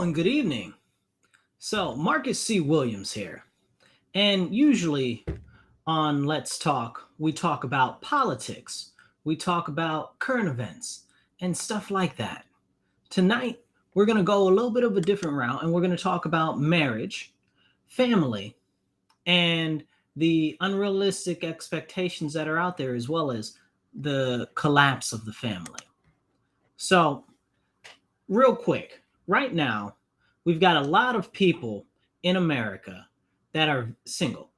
and good evening. So, Marcus C. Williams here. And usually on Let's Talk, we talk about politics, we talk about current events, and stuff like that. Tonight, we're going to go a little bit of a different route and we're going to talk about marriage, family, and the unrealistic expectations that are out there, as well as the collapse of the family. So, real quick, right now, we've got a lot of people in America that are single,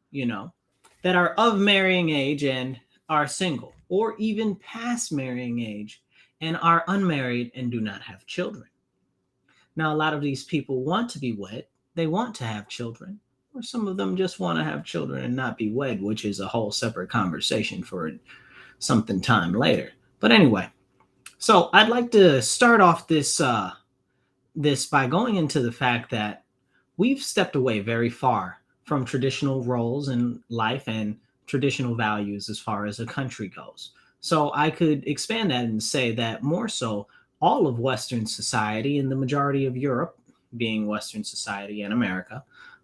that are of marrying age and are single, or even past marrying age and are unmarried and do not have children. Now, a lot of these people want to be wed, they want to have children, or some of them just want to have children and not be wed, which is a whole separate conversation for something time later. But anyway, so I'd like to start off this by going into the fact that we've stepped away very far from traditional roles in life and traditional values as far as a country goes. So I could expand that and say that more so, all of Western society and the majority of Europe, being Western society and America,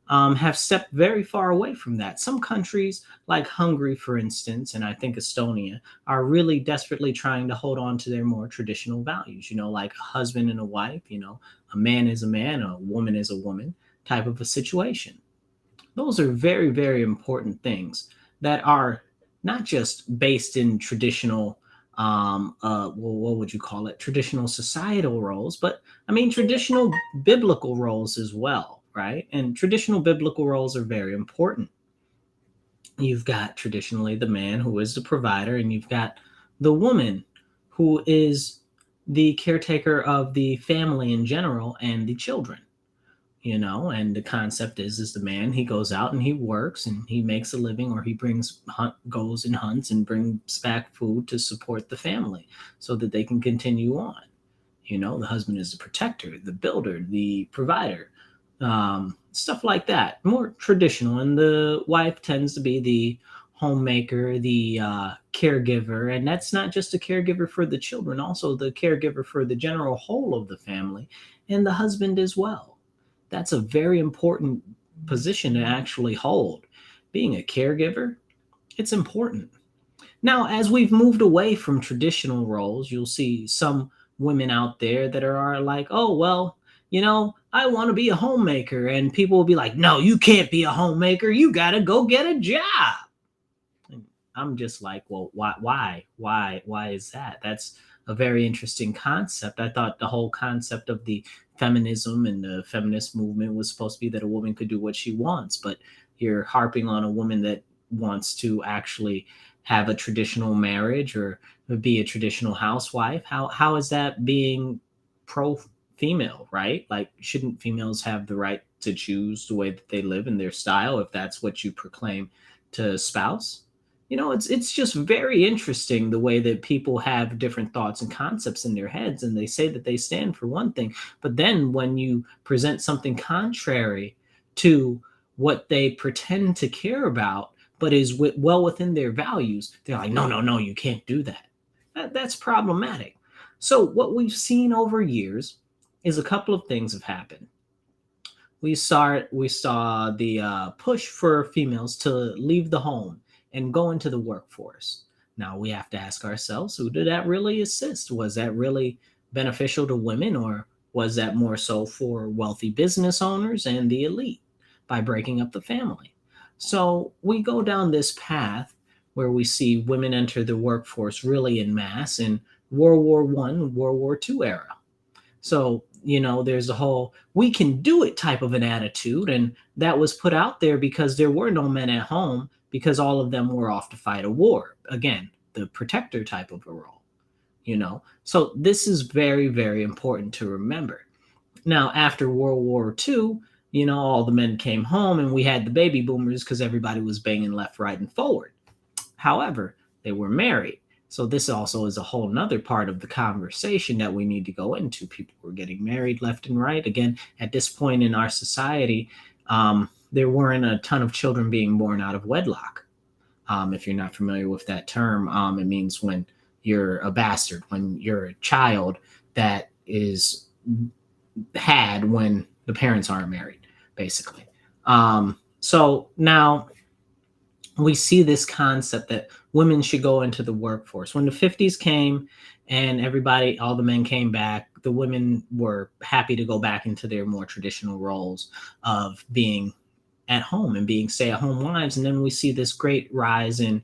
have stepped very far away from that. Some countries, like Hungary, for instance, and I think Estonia, are really desperately trying to hold on to their more traditional values, like a husband and a wife, a man is a man, a woman is a woman type of a situation. Those are very, very important things that are not just based in traditional, what would you call it? Traditional societal roles, but I mean, traditional biblical roles as well, right? And traditional biblical roles are very important. You've got traditionally the man who is the provider, and you've got the woman who is the caretaker of the family in general and the children. And the concept is the man, he goes out and he works and he makes a living, or he goes and hunts and brings back food to support the family so that they can continue on. The husband is the protector, the builder, the provider, stuff like that, more traditional. And the wife tends to be the homemaker, the caregiver, and that's not just a caregiver for the children, also the caregiver for the general whole of the family, and the husband as well. That's a very important position to actually hold. Being a caregiver, it's important. Now, as we've moved away from traditional roles, you'll see some women out there that are like, oh, well, I want to be a homemaker. And people will be like, no, you can't be a homemaker. You got to go get a job. And I'm just like, well, why is that? That's a very interesting concept. I thought the whole concept of the feminism and the feminist movement was supposed to be that a woman could do what she wants, but you're harping on a woman that wants to actually have a traditional marriage or be a traditional housewife. How is that being pro female, right? Like, shouldn't females have the right to choose the way that they live and their style if that's what you proclaim to espouse? It's just very interesting the way that people have different thoughts and concepts in their heads, and they say that they stand for one thing, but then when you present something contrary to what they pretend to care about, but is well within their values, they're like, no, no, no, you can't do that. That's problematic. So what we've seen over years is a couple of things have happened. We saw the push for females to leave the home and go into the workforce. Now we have to ask ourselves, who did that really assist? Was that really beneficial to women, or was that more so for wealthy business owners and the elite by breaking up the family? So we go down this path where we see women enter the workforce really en masse in World War I, World War II era. So, there's a whole we can do it type of an attitude. And that was put out there because there were no men at home, because all of them were off to fight a war. Again, the protector type of a role, So this is very, very important to remember. Now, after World War II, all the men came home and we had the baby boomers because everybody was banging left, right, and forward. However, they were married. So this also is a whole nother part of the conversation that we need to go into. People were getting married left and right. Again, at this point in our society, there weren't a ton of children being born out of wedlock. If you're not familiar with that term, it means when you're a bastard, when you're a child that is had when The parents aren't married, basically. So now we see this concept that women should go into the workforce. When the 50s came and everybody, all the men came back, the women were happy to go back into their more traditional roles of being at home and being stay at home wives. And then we see this great rise in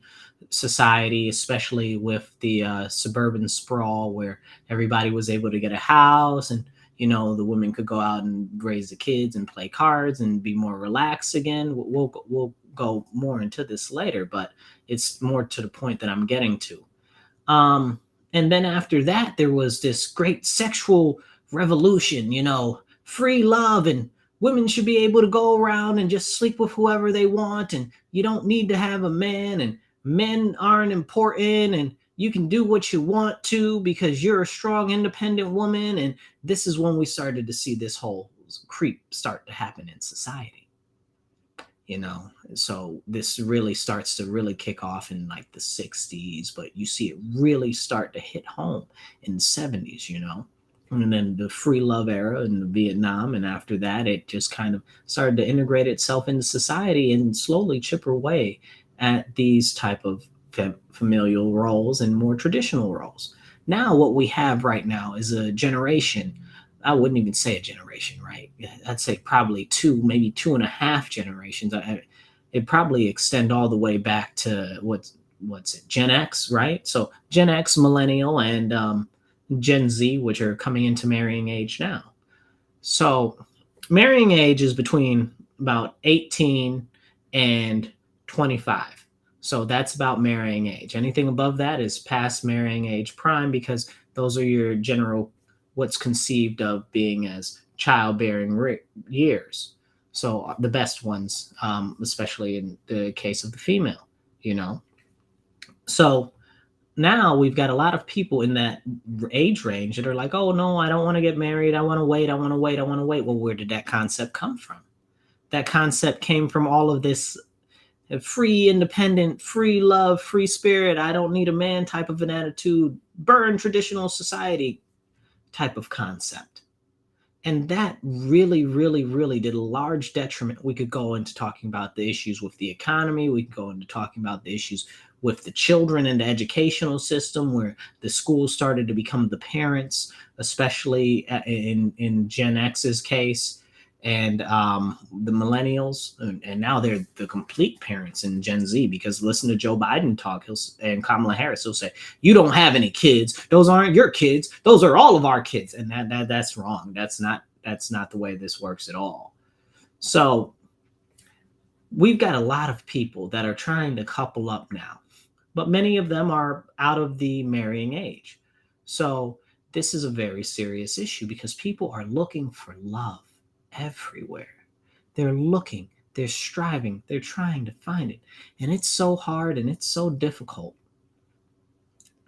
society, especially with the suburban sprawl where everybody was able to get a house and the women could go out and raise the kids and play cards and be more relaxed again. We'll go more into this later, but it's more to the point that I'm getting to. Um, and then after that, there was this great sexual revolution, free love, and women should be able to go around and just sleep with whoever they want. And you don't need to have a man, and men aren't important. And you can do what you want to because you're a strong, independent woman. And this is when we started to see this whole creep start to happen in society you know so this really starts to really kick off in like the 60s, but you see it really start to hit home in the 70s, and then the free love era in the Vietnam, and after that it just kind of started to integrate itself into society and slowly chip away at these type of familial roles and more traditional roles. Now what we have right now is a generation. I wouldn't even say a generation, right? I'd say probably two, maybe two and a half generations. It probably extend all the way back to what's it, Gen X, right? So Gen X, millennial, and Gen Z, which are coming into marrying age now. So marrying age is between about 18 and 25. So that's about marrying age. Anything above that is past marrying age prime, because those are your general what's conceived of being as childbearing years. So the best ones, especially in the case of the female, you know. So now we've got a lot of people in that age range that are like, oh no, I don't want to get married. I want to wait. I want to wait. I want to wait. Well, where did that concept come from? That concept came from all of this free, independent, free love, free spirit. I don't need a man type of an attitude, burn traditional society type of concept. And that really, really, really did a large detriment. We could go into talking about the issues with the economy. We could go into talking about the issues with the children and the educational system, where the schools started to become the parents, especially in Gen X's case, and the millennials, and now they're the complete parents in Gen Z, because listen to Joe Biden talk, and Kamala Harris, he'll say, "You don't have any kids. Those aren't your kids. Those are all of our kids," and that's wrong. That's not the way this works at all. So we've got a lot of people that are trying to couple up now, but many of them are out of the marrying age. So this is a very serious issue because people are looking for love everywhere. They're looking, they're striving, they're trying to find it. And it's so hard and it's so difficult.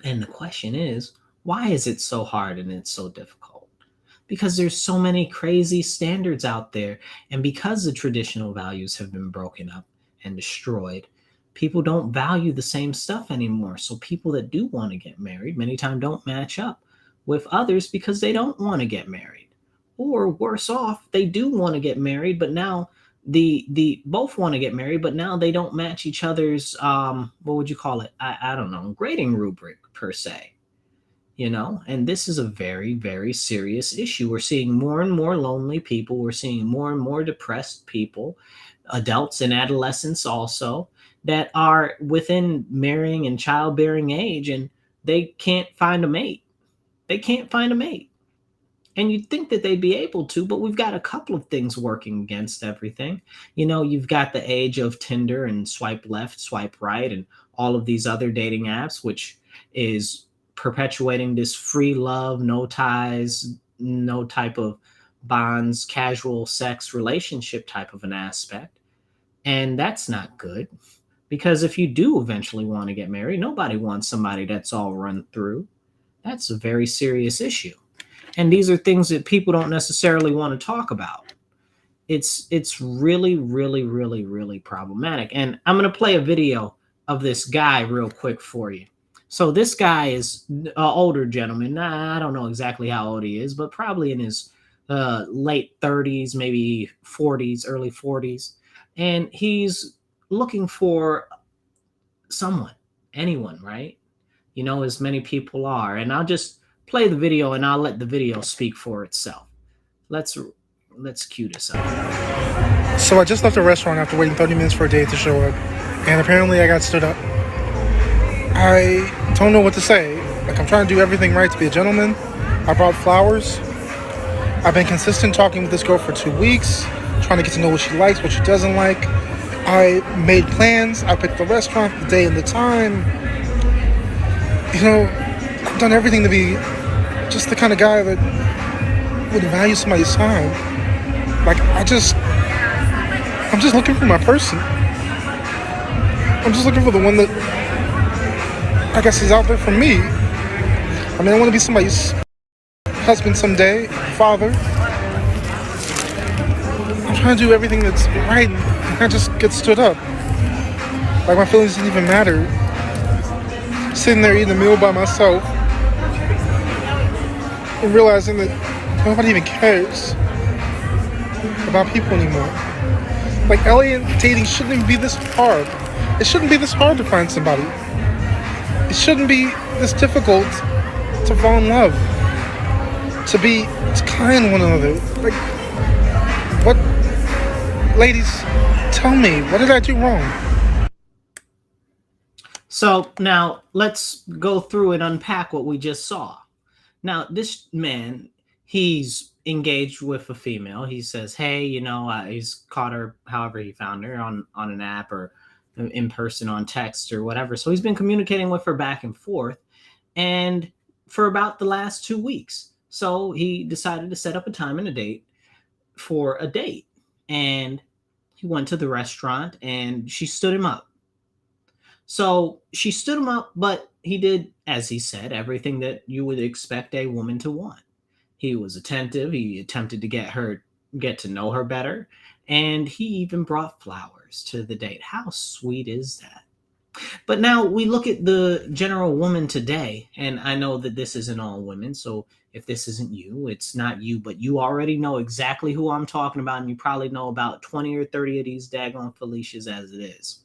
And the question is, why is it so hard and it's so difficult? Because there's so many crazy standards out there. And because the traditional values have been broken up and destroyed, people don't value the same stuff anymore. So people that do want to get married many times don't match up with others because they don't want to get married. Or worse off, they do want to get married, but now the both want to get married, but now they don't match each other's what would you call it? I don't know, grading rubric per se. And this is a very, very serious issue. We're seeing more and more lonely people. We're seeing more and more depressed people, adults and adolescents also, that are within marrying and childbearing age, and they can't find a mate. They can't find a mate. And you'd think that they'd be able to, but we've got a couple of things working against everything. You've got the age of Tinder and swipe left, swipe right, and all of these other dating apps, which is perpetuating this free love, no ties, no type of bonds, casual sex relationship type of an aspect. And that's not good, because if you do eventually want to get married, nobody wants somebody that's all run through. That's a very serious issue. And these are things that people don't necessarily want to talk about. It's really, really, really, really problematic. And I'm going to play a video of this guy real quick for you. So this guy is an older gentleman. I don't know exactly how old he is, but probably in his late 30s, maybe 40s, early 40s, and he's looking for someone, anyone, right? As many people are. And I'll just play the video and I'll let the video speak for itself. Let's let's cue this up. So I just left the restaurant after waiting 30 minutes for a date to show up, and apparently I got stood up. I don't know what to say. Like, I'm trying to do everything right to be a gentleman. I brought flowers. I've been consistent talking with this girl for 2 weeks, trying to get to know what she likes, what she doesn't like. I made plans. I picked the restaurant, the day, and the time. I've done everything to be just the kind of guy that would value somebody's time. Like, I'm just looking for my person. I'm just looking for the one that I guess is out there for me. I mean, I want to be somebody's husband someday, father. I'm trying to do everything that's right, and I just get stood up. Like, my feelings didn't even matter. Sitting there eating a meal by myself and realizing that nobody even cares about people anymore. Like, alien dating shouldn't even be this hard. It shouldn't be this hard to find somebody. It shouldn't be this difficult to fall in love. To kind to one another. Like, what? Ladies, tell me, what did I do wrong? So now let's go through and unpack what we just saw. Now, this man, he's engaged with a female. He says, "Hey, he's caught her, however he found her on an app or in person on text or whatever." So he's been communicating with her back and forth, and for about the last 2 weeks. So he decided to set up a time and a date for a date, and he went to the restaurant, and she stood him up. So she stood him up, but he did, as he said, everything that you would expect a woman to want. He was attentive. He attempted to get to know her better. And he even brought flowers to the date. How sweet is that? But now we look at the general woman today, and I know that this isn't all women. So if this isn't you, it's not you, but you already know exactly who I'm talking about. And you probably know about 20 or 30 of these daggone Felicias as it is.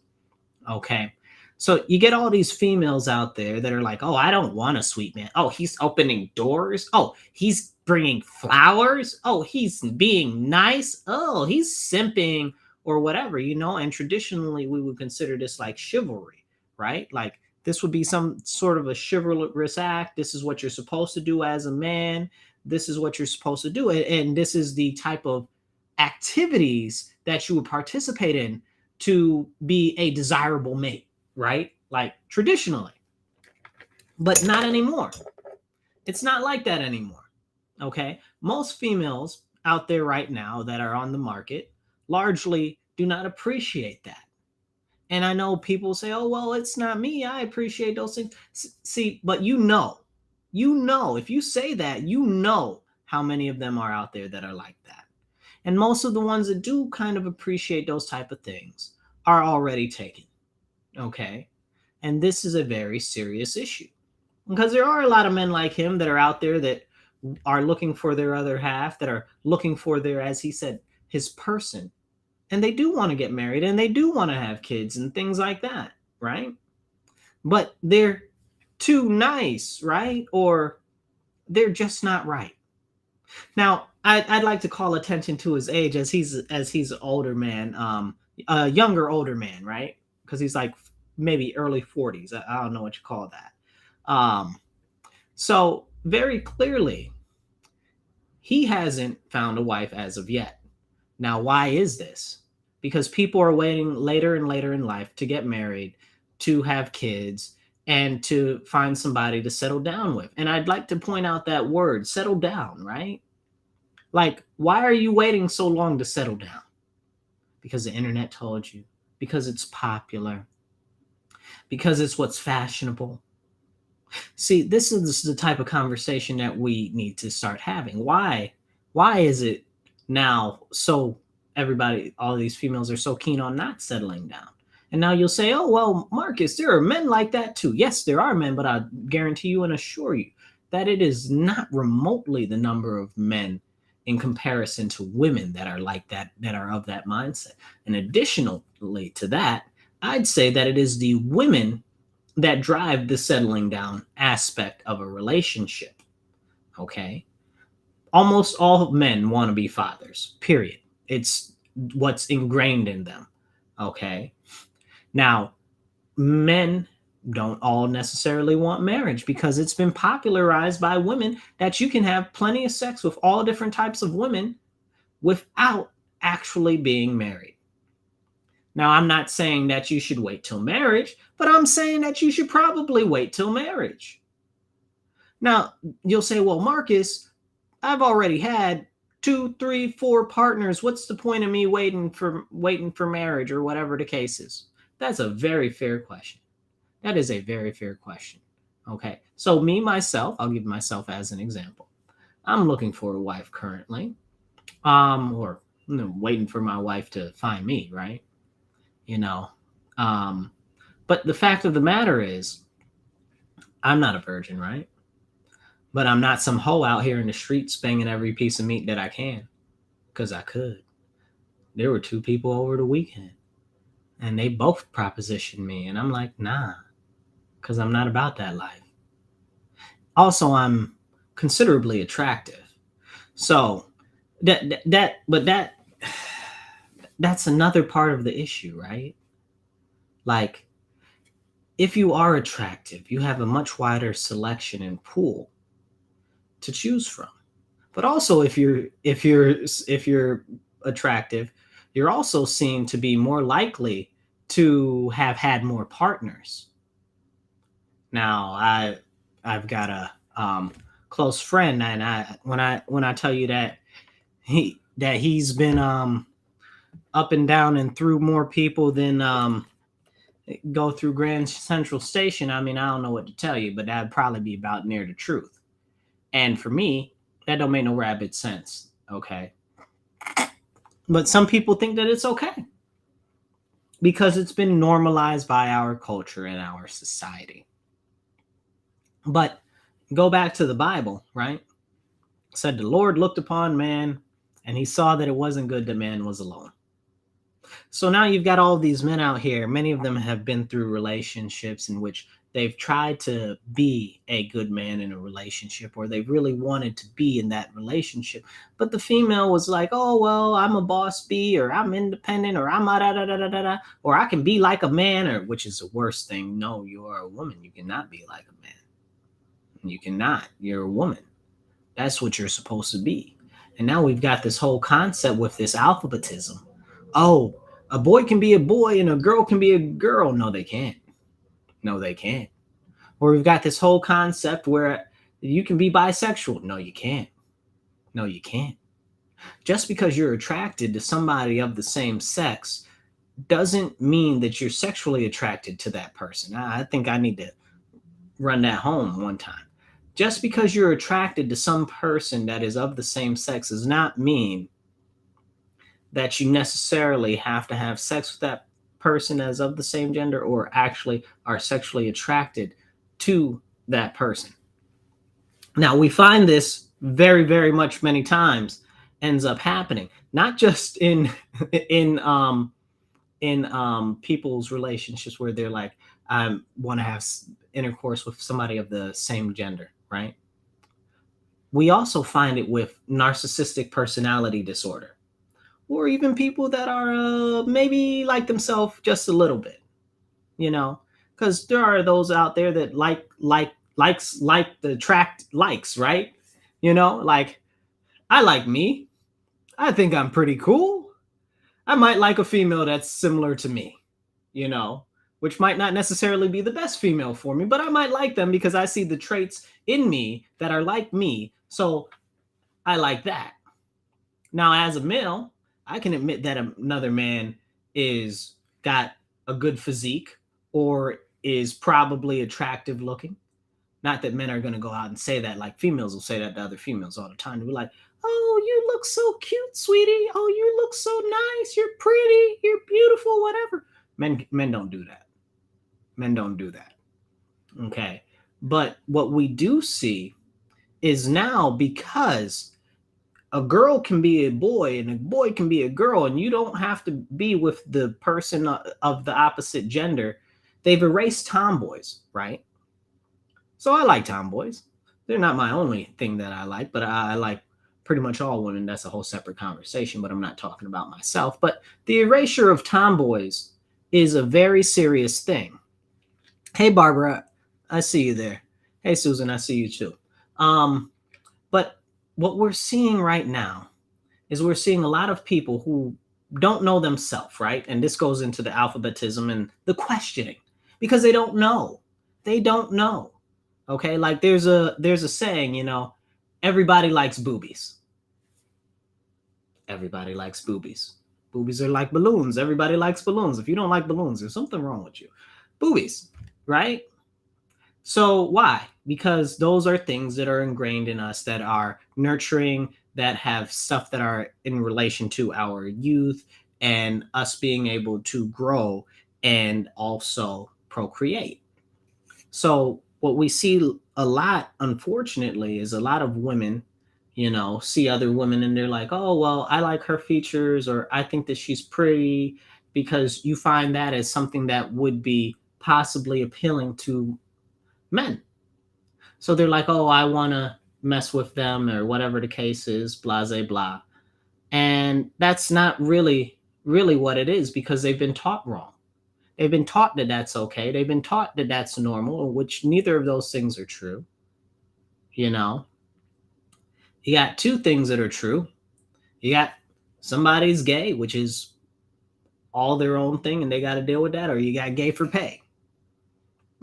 Okay. So you get all these females out there that are like, "Oh, I don't want a sweet man. Oh, he's opening doors. Oh, he's bringing flowers. Oh, he's being nice. Oh, he's simping or whatever, And traditionally, we would consider this like chivalry, right? Like this would be some sort of a chivalrous act. This is what you're supposed to do as a man. This is what you're supposed to do. And this is the type of activities that you would participate in to be a desirable mate. Right? Like traditionally, but not anymore. It's not like that anymore. Okay. Most females out there right now that are on the market largely do not appreciate that. And I know people say, "Oh, well, it's not me. I appreciate those things." See, but if you say that, how many of them are out there that are like that. And most of the ones that do kind of appreciate those type of things are already taken. Okay. And this is a very serious issue because there are a lot of men like him that are out there that are looking for their other half, that are looking for their, as he said, his person. And they do want to get married and they do want to have kids and things like that. Right. But they're too nice. Right. Or they're just not right. Now, I'd like to call attention to his age as he's an older man, a younger older man, right? Because he's like maybe early 40s. I don't know what you call that. So very clearly, he hasn't found a wife as of yet. Now, why is this? Because people are waiting later and later in life to get married, to have kids, and to find somebody to settle down with. And I'd like to point out that word, settle down, right? Like, why are you waiting so long to settle down? Because the internet told you, because it's popular, because it's what's fashionable. See, this is the type of conversation that we need to start having. Why is it now so everybody, all these females are so keen on not settling down? And now you'll say, "Oh, well, Marcus, there are men like that too." Yes, there are men, but I guarantee you and assure you that it is not remotely the number of men in comparison to women that are like that, that are of that mindset. And additionally to that, I'd say that it is the women that drive the settling down aspect of a relationship. Okay. Almost all men want to be fathers, period. It's what's ingrained in them. Okay. Now, men don't all necessarily want marriage because it's been popularized by women that you can have plenty of sex with all different types of women without actually being married. Now, I'm not saying that you should wait till marriage, but I'm saying that you should probably wait till marriage. Now, you'll say, well, Marcus, I've already had 2, 3, 4 partners. What's the point of me waiting for marriage or whatever the case is? That's a very fair question. That is a very fair question. Okay. So me, myself, I'll give myself as an example. I'm looking for a wife currently. Or waiting for my wife to find me, right? You know. Um, but the fact of the matter is, I'm not a virgin, right? But I'm not some hoe out here in the streets banging every piece of meat that I can, because I could. There were 2 people over the weekend, and they both propositioned me, and I'm like, nah, because I'm not about that life. Also, I'm considerably attractive, so that's another part of the issue, right? Like, if you are attractive, you have a much wider selection and pool to choose from. But also, if you're attractive, you're also seen to be more likely to have had more partners. Now, I've got a close friend, and when I tell you that he's been up and down and through more people than go through Grand Central Station. I mean, I don't know what to tell you, but that'd probably be about near the truth. And for me, that don't make no rabbit sense. Okay. But some people think that it's okay because it's been normalized by our culture and our society. But go back to the Bible, right? It said the Lord looked upon man and he saw that it wasn't good that man was alone. So now you've got all these men out here. Many of them have been through relationships in which they've tried to be a good man in a relationship, or they really wanted to be in that relationship. But the female was like, oh, well, I'm a boss bee, or I'm independent, or I'm a da da da da da da, or I can be like a man, or which is the worst thing. No, you are a woman. You cannot be like a man. You cannot. You're a woman. That's what you're supposed to be. And now we've got this whole concept with this alphabetism. Oh, a boy can be a boy and a girl can be a girl. No, they can't. No, they can't. Or we've got this whole concept where you can be bisexual. No, you can't. No, you can't. Just because you're attracted to somebody of the same sex doesn't mean that you're sexually attracted to that person. I think I need to run that home one time. Just because you're attracted to some person that is of the same sex does not mean that you necessarily have to have sex with that person as of the same gender or actually are sexually attracted to that person. Now, we find this very, very much many times ends up happening, not just in people's relationships where they're like, I want to have intercourse with somebody of the same gender, right? We also find it with narcissistic personality disorder, or even people that are maybe like themselves just a little bit, because there are those out there that like the attract likes, right? Like, I like me. I think I'm pretty cool. I might like a female that's similar to me, which might not necessarily be the best female for me, but I might like them because I see the traits in me that are like me. So I like that. Now, as a male, I can admit that another man is got a good physique or is probably attractive looking. Not that men are going to go out and say that, like females will say that to other females all the time. They'll be like, oh, you look so cute, sweetie. Oh, you look so nice. You're pretty. You're beautiful, whatever. Men don't do that. Men don't do that. Okay. But what we do see is now, because a girl can be a boy and a boy can be a girl, and you don't have to be with the person of the opposite gender. They've erased tomboys, right? So I like tomboys. They're not my only thing that I like, but I like pretty much all women. That's a whole separate conversation, but I'm not talking about myself. But the erasure of tomboys is a very serious thing. Hey, Barbara, I see you there. Hey, Susan, I see you too. But what we're seeing right now is we're seeing a lot of people who don't know themselves, right? And this goes into the alphabetism and the questioning because they don't know. They don't know. Okay, like there's a saying, everybody likes boobies. Everybody likes boobies. Boobies are like balloons. Everybody likes balloons. If you don't like balloons, there's something wrong with you. Boobies, right? So why? Because those are things that are ingrained in us that are nurturing, that have stuff that are in relation to our youth and us being able to grow and also procreate. So what we see a lot, unfortunately, is a lot of women, see other women and they're like, oh, well, I like her features or I think that she's pretty, because you find that as something that would be possibly appealing to men. So they're like, oh, I want to mess with them or whatever the case is, blah, blah, blah. And that's not really what it is because they've been taught wrong. They've been taught that that's okay. They've been taught that that's normal, which neither of those things are true. You know, you got two things that are true. You got somebody's gay, which is all their own thing and they got to deal with that, or you got gay for pay.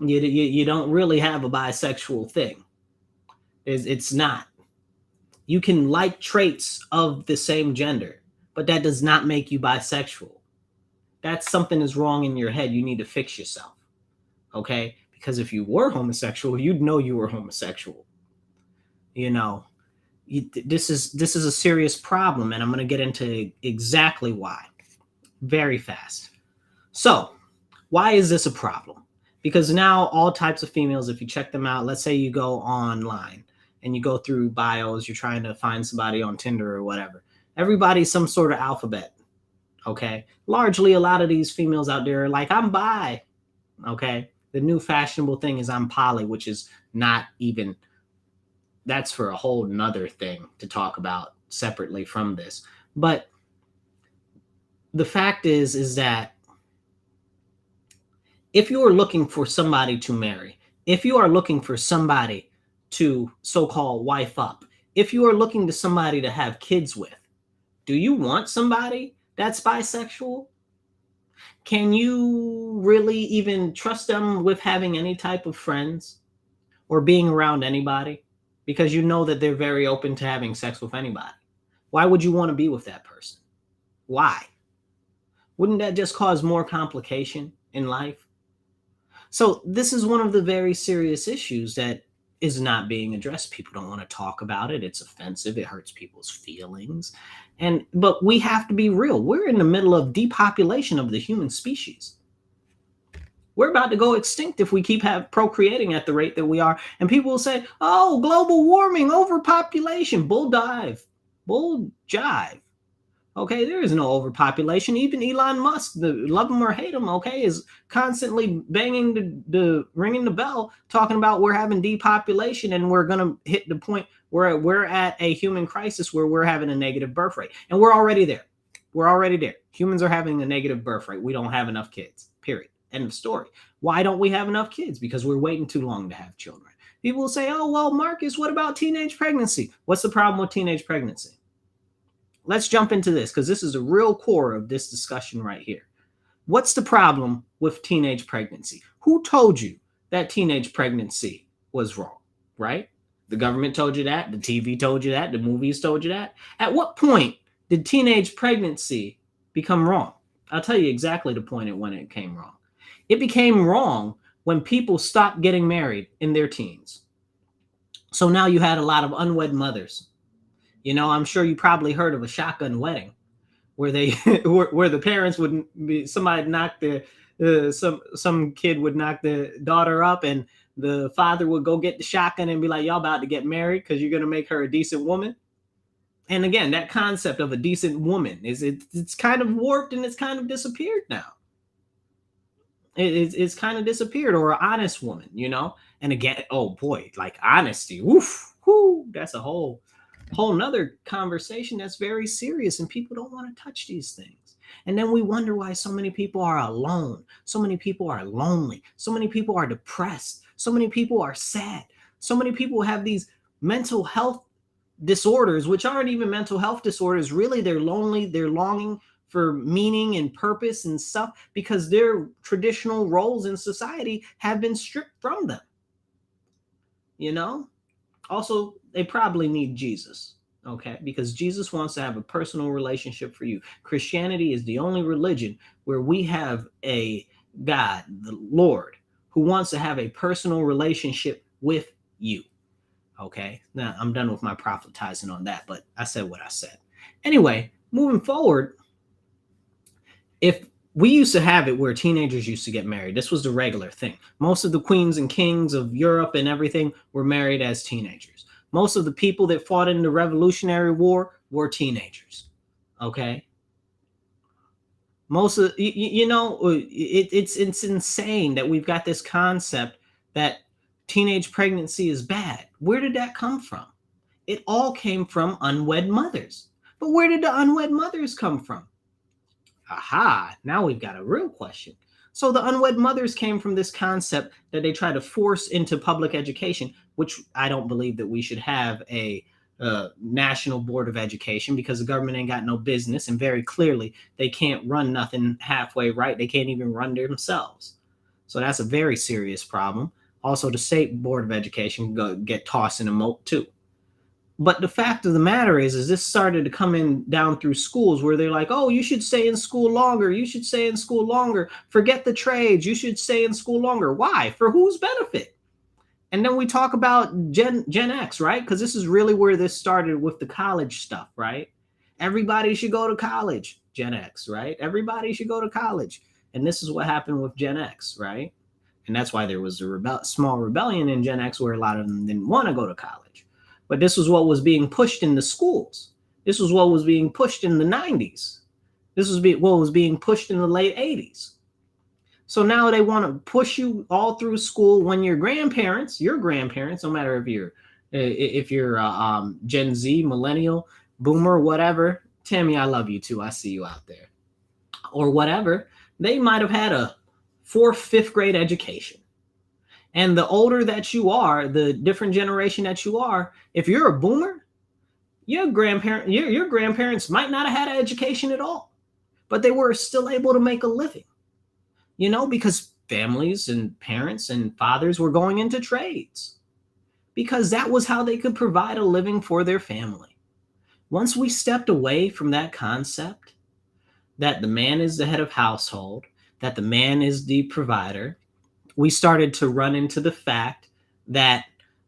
You don't really have a bisexual thing. It's not. You can like traits of the same gender, but that does not make you bisexual. That's something is wrong in your head. You need to fix yourself. Okay? Because if you were homosexual, you'd know you were homosexual. This is a serious problem, and I'm going to get into exactly why very fast. So, why is this a problem? Because now all types of females, if you check them out, let's say you go online and you go through bios, you're trying to find somebody on Tinder or whatever. Everybody's some sort of alphabet. Okay. Largely, a lot of these females out there are like, I'm bi. Okay. The new fashionable thing is I'm poly, which is not even, that's for a whole nother thing to talk about separately from this. But the fact is that if you are looking for somebody to marry, if you are looking for somebody to so-called wife up, if you are looking to somebody to have kids with, do you want somebody that's bisexual? Can you really even trust them with having any type of friends or being around anybody? Because you know that they're very open to having sex with anybody. Why would you want to be with that person? Why? Wouldn't that just cause more complication in life? So this is one of the very serious issues that is not being addressed. People don't want to talk about it. It's offensive. It hurts people's feelings. But we have to be real. We're in the middle of depopulation of the human species. We're about to go extinct if we keep procreating at the rate that we are. And people will say, oh, global warming, overpopulation, bull jive. Okay, there is no overpopulation. Even Elon Musk, love him or hate him, okay, is constantly banging ringing the bell, talking about we're having depopulation and we're going to hit the point where we're at a human crisis where we're having a negative birth rate. And we're already there. We're already there. Humans are having a negative birth rate. We don't have enough kids, period. End of story. Why don't we have enough kids? Because we're waiting too long to have children. People will say, oh, well, Marcus, what about teenage pregnancy? What's the problem with teenage pregnancy? Let's jump into this because this is the real core of this discussion right here. What's the problem with teenage pregnancy? Who told you that teenage pregnancy was wrong, right? The government told you that. The TV told you that. The movies told you that. At what point did teenage pregnancy become wrong? I'll tell you exactly the point at when it came wrong. It became wrong when people stopped getting married in their teens. So now you had a lot of unwed mothers. I'm sure you probably heard of a shotgun wedding where they where the parents would be, somebody knock some kid would knock the daughter up and the father would go get the shotgun and be like, y'all about to get married because you're going to make her a decent woman. And again, that concept of a decent woman it's kind of warped and it's kind of disappeared now. It's kind of disappeared, or an honest woman, you know. And again, oh boy, like honesty, woof, whoo, that's a whole nother conversation that's very serious, and people don't want to touch these things. And then we wonder why so many people are alone, so many people are lonely, so many people are depressed, so many people are sad, so many people have these mental health disorders, which aren't even mental health disorders. Really, they're lonely, they're longing for meaning and purpose and stuff because their traditional roles in society have been stripped from them, you know. Also, they probably need Jesus, okay? Because Jesus wants to have a personal relationship for you. Christianity is the only religion where we have a God, the Lord, who wants to have a personal relationship with you, okay? Now, I'm done with my prophetizing on that, but I said what I said. Anyway, moving forward, if we used to have it where teenagers used to get married, this was the regular thing. Most of the queens and kings of Europe and everything were married as teenagers. Most of the people that fought in the Revolutionary War were teenagers. Okay. Most of it's insane that we've got this concept that teenage pregnancy is bad. Where did that come from? It all came from unwed mothers. But where did the unwed mothers come from? Aha, now we've got a real question. So the unwed mothers came from this concept that they try to force into public education, which I don't believe that we should have a national board of education, because the government ain't got no business, and very clearly they can't run nothing halfway right. They can't even run themselves. So that's a very serious problem. Also, the state board of education can get tossed in a moat too. But the fact of the matter is this started to come in down through schools where they're like, oh, you should stay in school longer. You should stay in school longer. Forget the trades. You should stay in school longer. Why? For whose benefit? And then we talk about Gen X, right? Because this is really where this started with the college stuff, right? Everybody should go to college, Gen X, right? Everybody should go to college. And this is what happened with Gen X, right? And that's why there was a small rebellion in Gen X where a lot of them didn't want to go to college. But this was what was being pushed in the schools. This was what was being pushed in the 90s. This was what was being pushed in the late 80s. So now they want to push you all through school when your grandparents, no matter if you're Gen Z, millennial, boomer, whatever. Tammy, I love you too. I see you out there. Or whatever. They might have had a 4th, 5th grade education. And the older that you are, the different generation that you are, if you're a boomer, your grandparents might not have had an education at all, but they were still able to make a living, you know, because families and parents and fathers were going into trades because that was how they could provide a living for their family. Once we stepped away from that concept that the man is the head of household, that the man is the provider, we started to run into the fact that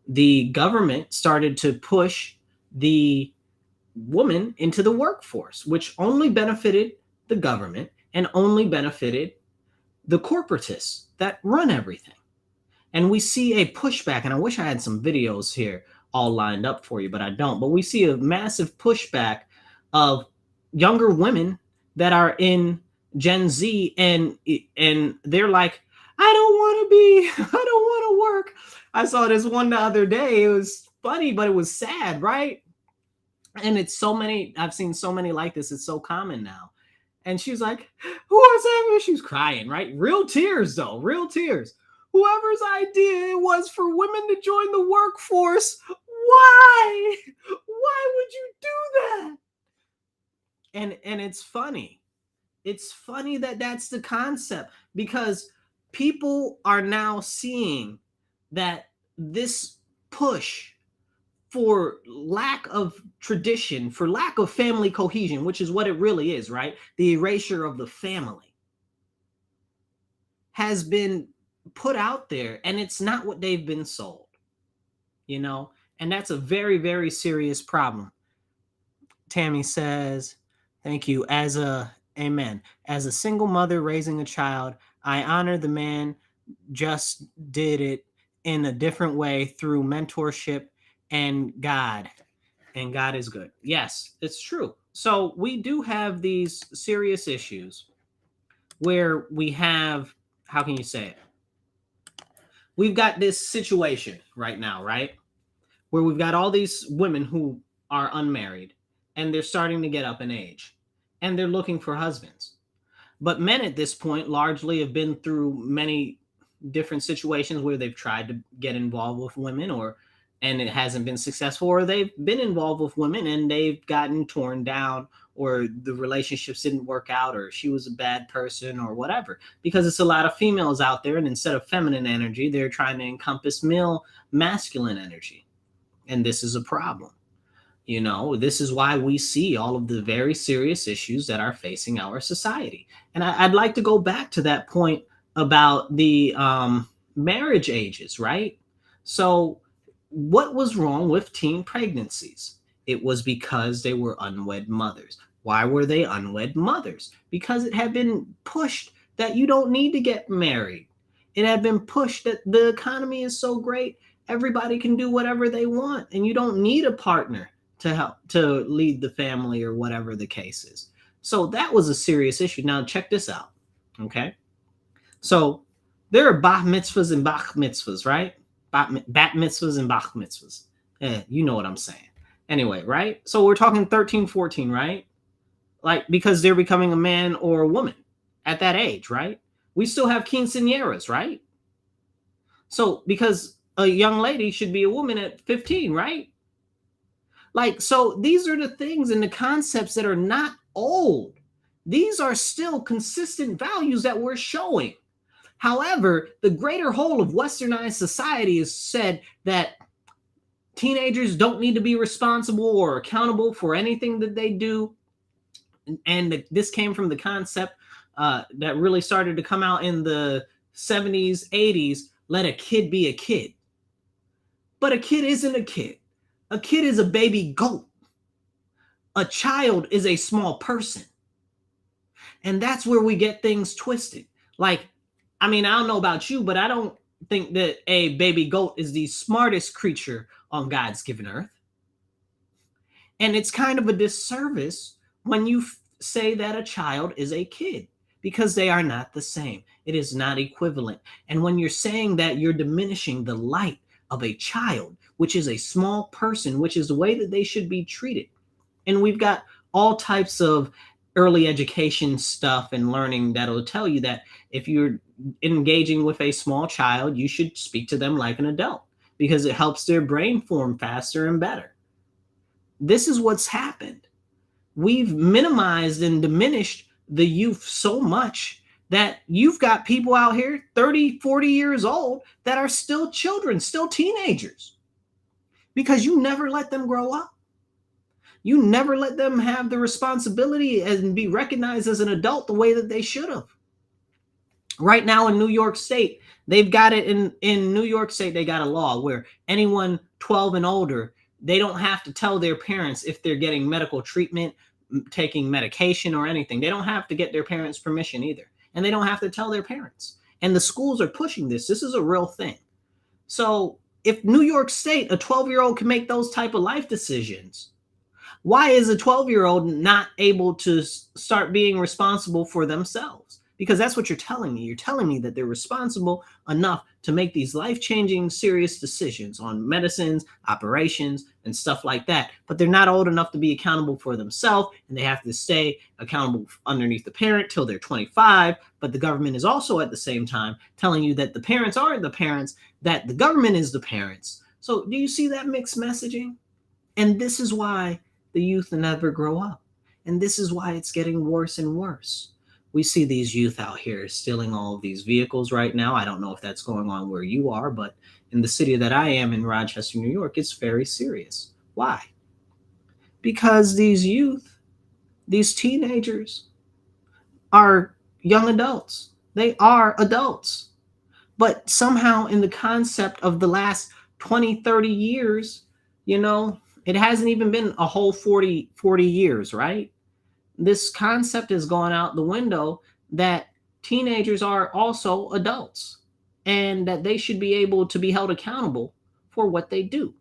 the government started to push the woman into the workforce, which only benefited the government and only benefited the corporatists that run everything. And we see a pushback, and I wish I had some videos here all lined up for you, but I don't. But we see a massive pushback of younger women that are in Gen Z, and they're like, I don't want to work. I saw this one the other day. It was funny, but it was sad, right? And it's so many, I've seen so many like this. It's so common now. And she was like, who was that? She was crying, right? Real tears, though, real tears. Whoever's idea it was for women to join the workforce, why? Why would you do that? And it's funny. It's funny that that's the concept, because people are now seeing that this push for lack of tradition, for lack of family cohesion, which is what it really is, right? The erasure of the family has been put out there, and it's not what they've been sold, you know? And that's a very, very serious problem. Tammy says, thank you. Amen. As a single mother raising a child, I honor the man just did it in a different way through mentorship and God. And God is good. Yes, it's true. So we do have these serious issues where we have, how can you say it? We've got this situation right now, right? Where we've got all these women who are unmarried and they're starting to get up in age and they're looking for husbands. But men at this point largely have been through many different situations where they've tried to get involved with women, or and it hasn't been successful, or they've been involved with women and they've gotten torn down, or the relationships didn't work out, or she was a bad person, or whatever, because it's a lot of females out there, and instead of feminine energy they're trying to encompass male masculine energy, and this is a problem. This is why we see all of the very serious issues that are facing our society. And I'd like to go back to that point about the marriage ages, right? So, what was wrong with teen pregnancies? It was because they were unwed mothers. Why were they unwed mothers? Because it had been pushed that you don't need to get married. It had been pushed that the economy is so great, everybody can do whatever they want, and you don't need a partner to help to lead the family or whatever the case is. So that was a serious issue. Now check this out. Okay. So there are bat mitzvahs and bach mitzvahs, right? Bat mitzvahs and bach mitzvahs. You know what I'm saying. Anyway, right? So we're talking 13, 14, right? Like, because they're becoming a man or a woman at that age, right? We still have quinceañeras, right? So because a young lady should be a woman at 15, right? Like, so these are the things and the concepts that are not old. These are still consistent values that we're showing. However, the greater whole of Westernized society has said that teenagers don't need to be responsible or accountable for anything that they do. And this came from the concept that really started to come out in the 70s, 80s, let a kid be a kid. But a kid isn't a kid. A kid is a baby goat. A child is a small person. And that's where we get things twisted. Like, I mean, I don't know about you, but I don't think that a baby goat is the smartest creature on God's given earth. And it's kind of a disservice when you say that a child is a kid, because they are not the same. It is not equivalent. And when you're saying that, you're diminishing the light of a child, which is a small person, which is the way that they should be treated. And we've got all types of early education stuff and learning that'll tell you that if you're engaging with a small child, you should speak to them like an adult, because it helps their brain form faster and better. This is what's happened. We've minimized and diminished the youth so much that you've got people out here 30, 40 years old that are still children, still teenagers, because you never let them grow up. You never let them have the responsibility and be recognized as an adult the way that they should have. Right now in New York State, they've got it in New York State, they got a law where anyone 12 and older, they don't have to tell their parents if they're getting medical treatment, taking medication or anything. They don't have to get their parents' permission either. And they don't have to tell their parents. And the schools are pushing this. This is a real thing. So if New York State, a 12-year-old can make those type of life decisions, why is a 12-year-old not able to start being responsible for themselves? Because that's what you're telling me. You're telling me that they're responsible enough to make these life-changing, serious decisions on medicines, operations, and stuff like that. But they're not old enough to be accountable for themselves, and they have to stay accountable underneath the parent till they're 25. But the government is also at the same time telling you that the parents aren't the parents, that the government is the parents. So do you see that mixed messaging? And this is why the youth never grow up. And this is why it's getting worse and worse. We see these youth out here stealing all of these vehicles right now. I don't know if that's going on where you are, but in the city that I am in, Rochester, New York, it's very serious. Why? Because these youth, these teenagers are young adults. They are adults. But somehow in the concept of the last 20, 30 years, it hasn't even been a whole 40 years, right? This concept has gone out the window that teenagers are also adults and that they should be able to be held accountable for what they do.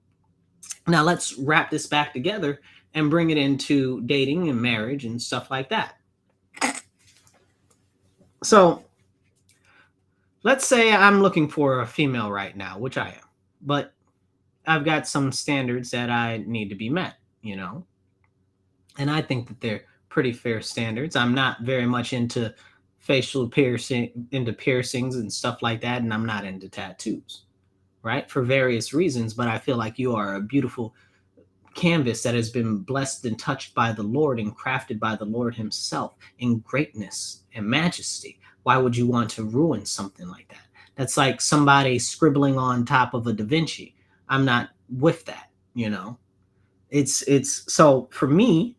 Now let's wrap this back together and bring it into dating and marriage and stuff like that. So let's say I'm looking for a female right now, which I am, but I've got some standards that I need to be met, you know, and I think that they're pretty fair standards. I'm not very much into into piercings and stuff like that, and I'm not into tattoos, right? For various reasons, but I feel like you are a beautiful canvas that has been blessed and touched by the Lord and crafted by the Lord Himself in greatness and majesty. Why would you want to ruin something like that? That's like somebody scribbling on top of a Da Vinci. I'm not with that, you know. It's so for me,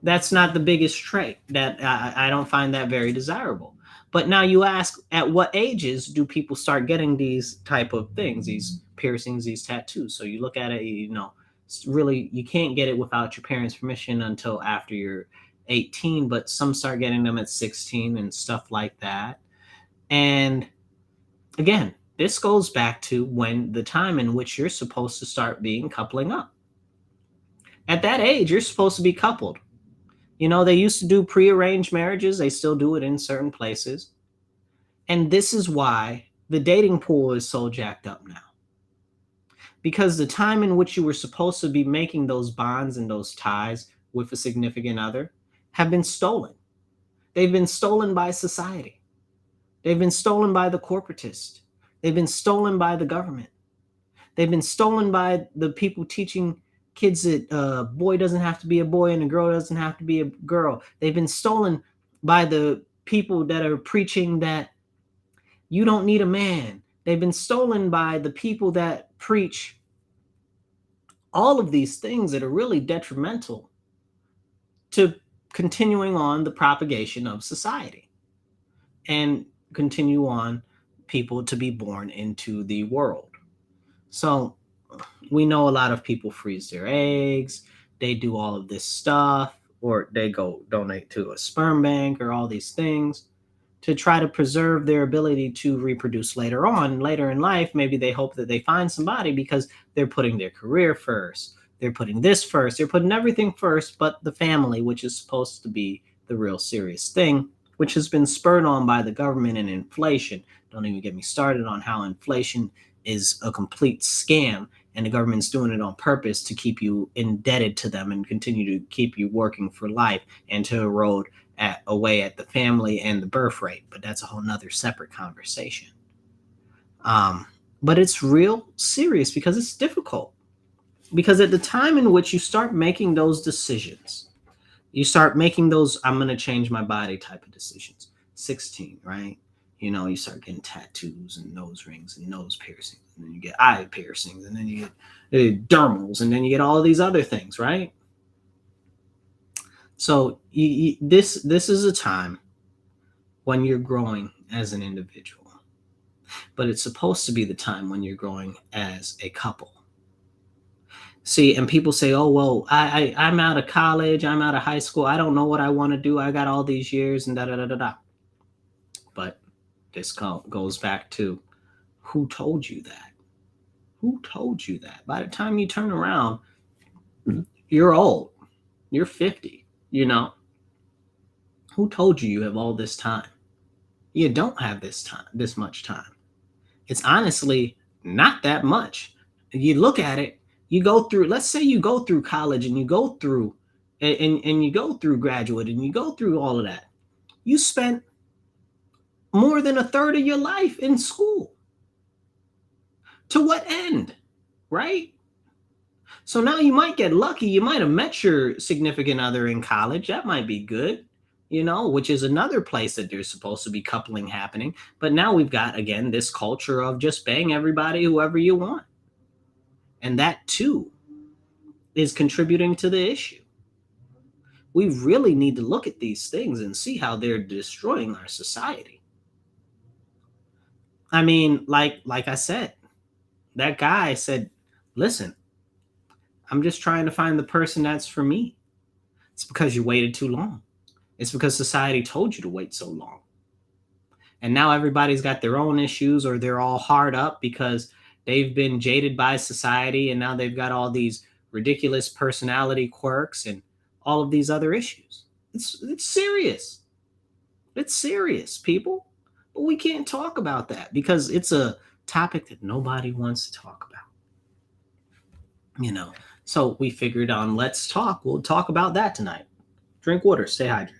that's not the biggest trait. That I don't find that very desirable. But now you ask, at what ages do people start getting these type of things, these piercings, these tattoos? So you look at it, you know, really you can't get it without your parents' permission until after you're 18, but some start getting them at 16 and stuff like that. And again, this goes back to when the time in which you're supposed to start being coupling up. At that age, you're supposed to be coupled. You know, they used to do prearranged marriages, they still do it in certain places. And this is why the dating pool is so jacked up now. Because the time in which you were supposed to be making those bonds and those ties with a significant other have been stolen. They've been stolen by society. They've been stolen by the corporatists. They've been stolen by the government. They've been stolen by the people teaching kids that a boy doesn't have to be a boy and a girl doesn't have to be a girl. They've been stolen by the people that are preaching that you don't need a man. They've been stolen by the people that preach all of these things that are really detrimental to continuing on the propagation of society and continue on people to be born into the world. So we know a lot of people freeze their eggs, they do all of this stuff, or they go donate to a sperm bank or all these things to try to preserve their ability to reproduce later on. Later in life, maybe they hope that they find somebody because they're putting their career first. They're putting this first. They're putting everything first, but the family, which is supposed to be the real serious thing, which has been spurred on by the government and inflation. Don't even get me started on how inflation is a complete scam and the government's doing it on purpose to keep you indebted to them and continue to keep you working for life and to erode away at the family and the birth rate. But that's a whole nother separate conversation. But it's real serious because it's difficult. Because at the time in which you start making those decisions, you start making those I'm going to change my body type of decisions. 16, right? You know, you start getting tattoos and nose rings and nose piercings, and then you get eye piercings, and then you get dermals, and then you get all these other things, right? So this is a time when you're growing as an individual, but it's supposed to be the time when you're growing as a couple. See, and people say, "Oh well, I'm out of college, I'm out of high school, I don't know what I want to do. I got all these years and da da da da da." But this goes back to who told you that? Who told you that? By the time you turn around, you're old. You're 50, you know. Who told you you have all this time? You don't have this much time. It's honestly not that much. You look at it, you go through, let's say you go through college and you go through and you go through graduate and you go through all of that. You spent more than a third of your life in school. To what end? Right? So now you might get lucky. You might have met your significant other in college. That might be good, you know, which is another place that there's supposed to be coupling happening. But now we've got, again, this culture of just bang everybody, whoever you want. And that too is contributing to the issue. We really need to look at these things and see how they're destroying our society. I mean, like I said, that guy said, listen, I'm just trying to find the person that's for me. It's because you waited too long. It's because society told you to wait so long. And now everybody's got their own issues, or they're all hard up because They've been jaded by society, and now they've got all these ridiculous personality quirks and all of these other issues. It's serious. It's serious, people. But we can't talk about that because it's a topic that nobody wants to talk about. So we figured on Let's Talk. We'll talk about that tonight. Drink water, stay hydrated.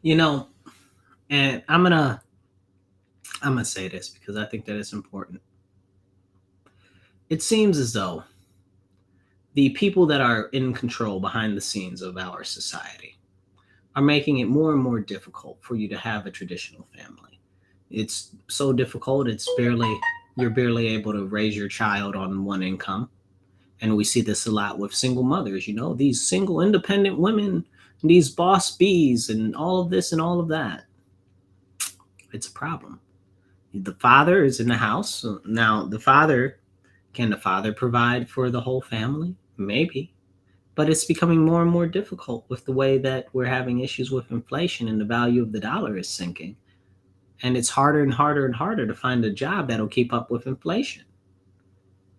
You know, and I'm gonna say this because I think that it's important. It seems as though the people that are in control behind the scenes of our society are making it more and more difficult for you to have a traditional family. It's so difficult, you're barely able to raise your child on one income. And we see this a lot with single mothers, these single independent women, these boss bees, and all of this and all of that. It's a problem. The father is in the house. Now, can the father provide for the whole family? Maybe. But it's becoming more and more difficult with the way that we're having issues with inflation and the value of the dollar is sinking. And it's harder and harder and harder to find a job that'll keep up with inflation.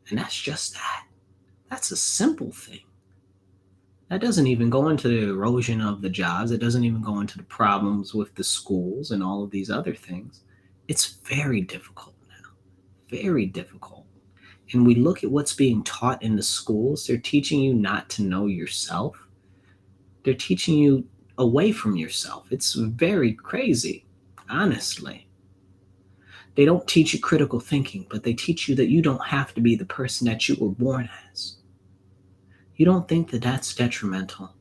And that's just that. That's a simple thing. That doesn't even go into the erosion of the jobs. It doesn't even go into the problems with the schools and all of these other things. It's very difficult now. Very difficult. And we look at what's being taught in the schools. They're teaching you not to know yourself. They're teaching you away from yourself. It's very crazy, honestly. They don't teach you critical thinking, but they teach you that you don't have to be the person that you were born as. You don't think that that's detrimental?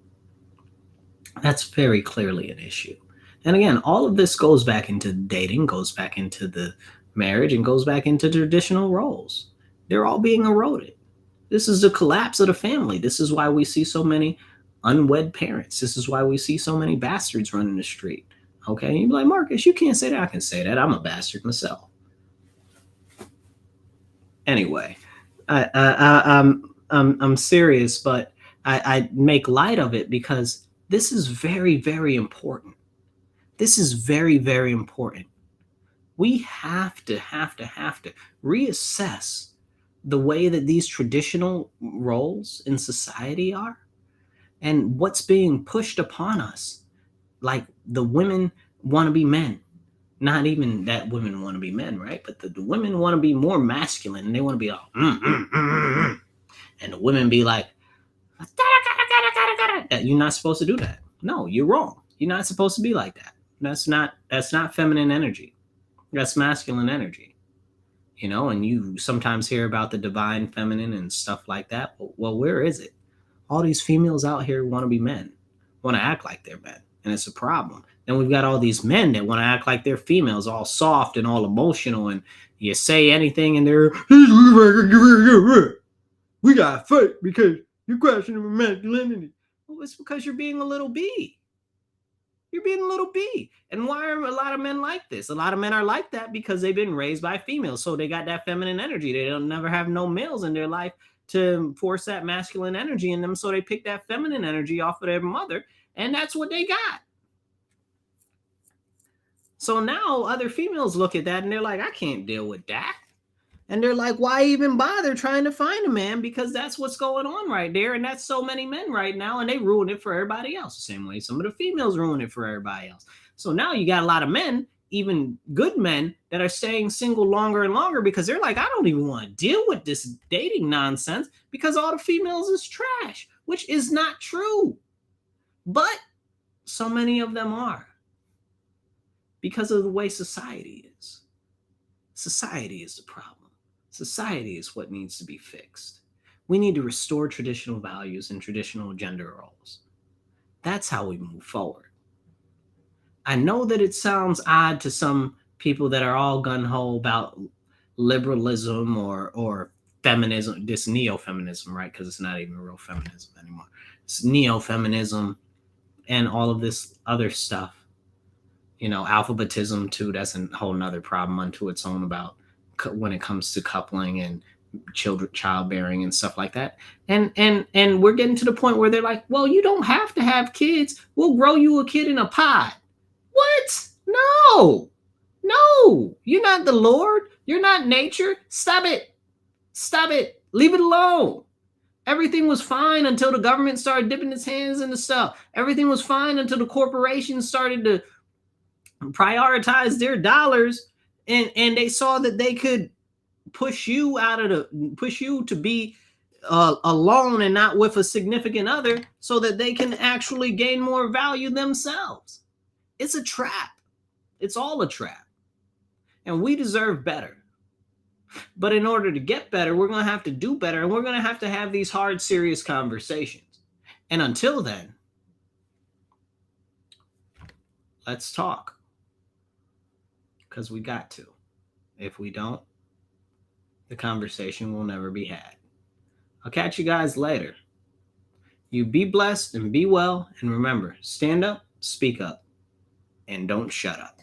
That's very clearly an issue. And again, all of this goes back into dating, goes back into the marriage, and goes back into traditional roles. They're all being eroded. This is the collapse of the family. This is why we see so many unwed parents. This is why we see so many bastards running the street. Okay, and you're like, Marcus, you can't say that. I can say that. I'm a bastard myself. Anyway, I'm serious, but I make light of it because this is very, very important. This is very, very important. We have to reassess the way that these traditional roles in society are and what's being pushed upon us. Like the women want to be men. Not even that women want to be men, right? But the women want to be more masculine and they want to be like, and the women be like, you're not supposed to do that. No, you're wrong. You're not supposed to be like that. That's not feminine energy. That's masculine energy. And you sometimes hear about the divine feminine and stuff like that. Well, where is it? All these females out here want to be men, want to act like they're men, and it's a problem. Then we've got all these men that want to act like they're females, all soft and all emotional, and you say anything and they're, we gotta fight because you're questioning masculinity. Well, it's because you're being a little bee. You're being a little bee. And why are a lot of men like this? A lot of men are like that because they've been raised by females. So they got that feminine energy. They don't never have no males in their life to force that masculine energy in them. So they pick that feminine energy off of their mother. And that's what they got. So now other females look at that and they're like, I can't deal with that. And they're like, why even bother trying to find a man? Because that's what's going on right there. And that's so many men right now. And they ruin it for everybody else. The same way some of the females ruin it for everybody else. So now you got a lot of men, even good men, that are staying single longer and longer because they're like, I don't even want to deal with this dating nonsense because all the females is trash, which is not true. But so many of them are because of the way society is. Society is the problem. Society is what needs to be fixed. We need to restore traditional values and traditional gender roles. That's how we move forward. I know that it sounds odd to some people that are all gung-ho about liberalism or feminism, this neo-feminism, right? Because it's not even real feminism anymore. It's neo-feminism and all of this other stuff. Alphabetism too, that's a whole nother problem unto its own about when it comes to coupling and childbearing and stuff like that. And we're getting to the point where they're like, well, you don't have to have kids. We'll grow you a kid in a pod. What? No, no, you're not the Lord. You're not nature. Stop it. Stop it. Leave it alone. Everything was fine until the government started dipping its hands into stuff. Everything was fine until the corporations started to prioritize their dollars, and they saw that they could push you to be alone and not with a significant other, so that they can actually gain more value themselves. It's a trap. It's all a trap. And we deserve better. But in order to get better, we're going to have to do better, and we're going to have these hard, serious conversations. And until then, let's talk. Because we got to. If we don't, the conversation will never be had. I'll catch you guys later. You be blessed and be well. And remember, stand up, speak up, and don't shut up.